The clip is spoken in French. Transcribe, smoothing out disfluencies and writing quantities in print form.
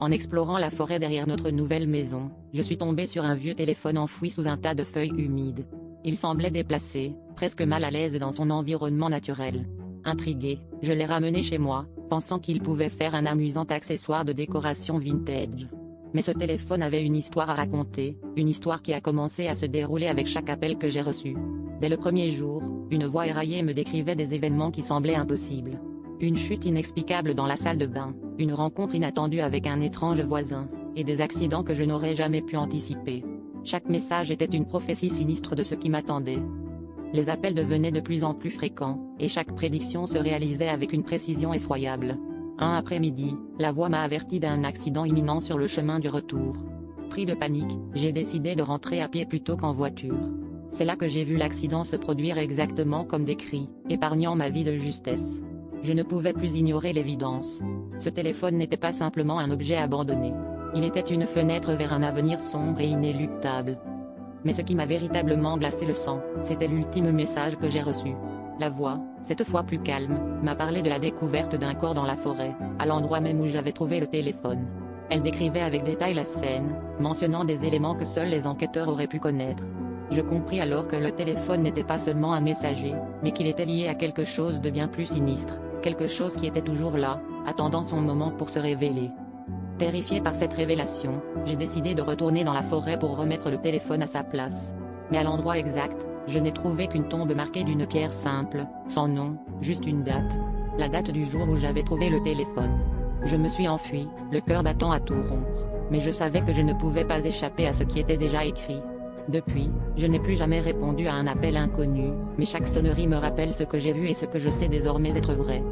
En explorant la forêt derrière notre nouvelle maison, je suis tombé sur un vieux téléphone enfoui sous un tas de feuilles humides. Il semblait déplacé, presque mal à l'aise dans son environnement naturel. Intrigué, je l'ai ramené chez moi, pensant qu'il pouvait faire un amusant accessoire de décoration vintage. Mais ce téléphone avait une histoire à raconter, une histoire qui a commencé à se dérouler avec chaque appel que j'ai reçu. Dès le premier jour, une voix éraillée me décrivait des événements qui semblaient impossibles. Une chute inexplicable dans la salle de bain, une rencontre inattendue avec un étrange voisin, et des accidents que je n'aurais jamais pu anticiper. Chaque message était une prophétie sinistre de ce qui m'attendait. Les appels devenaient de plus en plus fréquents, et chaque prédiction se réalisait avec une précision effroyable. Un après-midi, la voix m'a averti d'un accident imminent sur le chemin du retour. Pris de panique, j'ai décidé de rentrer à pied plutôt qu'en voiture. C'est là que j'ai vu l'accident se produire exactement comme décrit, épargnant ma vie de justesse. Je ne pouvais plus ignorer l'évidence. Ce téléphone n'était pas simplement un objet abandonné. Il était une fenêtre vers un avenir sombre et inéluctable. Mais ce qui m'a véritablement glacé le sang, c'était l'ultime message que j'ai reçu. La voix, cette fois plus calme, m'a parlé de la découverte d'un corps dans la forêt, à l'endroit même où j'avais trouvé le téléphone. Elle décrivait avec détail la scène, mentionnant des éléments que seuls les enquêteurs auraient pu connaître. Je compris alors que le téléphone n'était pas seulement un messager, mais qu'il était lié à quelque chose de bien plus sinistre, quelque chose qui était toujours là, attendant son moment pour se révéler. Terrifié par cette révélation, j'ai décidé de retourner dans la forêt pour remettre le téléphone à sa place. Mais à l'endroit exact, je n'ai trouvé qu'une tombe marquée d'une pierre simple, sans nom, juste une date. La date du jour où j'avais trouvé le téléphone. Je me suis enfui, le cœur battant à tout rompre, mais je savais que je ne pouvais pas échapper à ce qui était déjà écrit. Depuis, je n'ai plus jamais répondu à un appel inconnu, mais chaque sonnerie me rappelle ce que j'ai vu et ce que je sais désormais être vrai.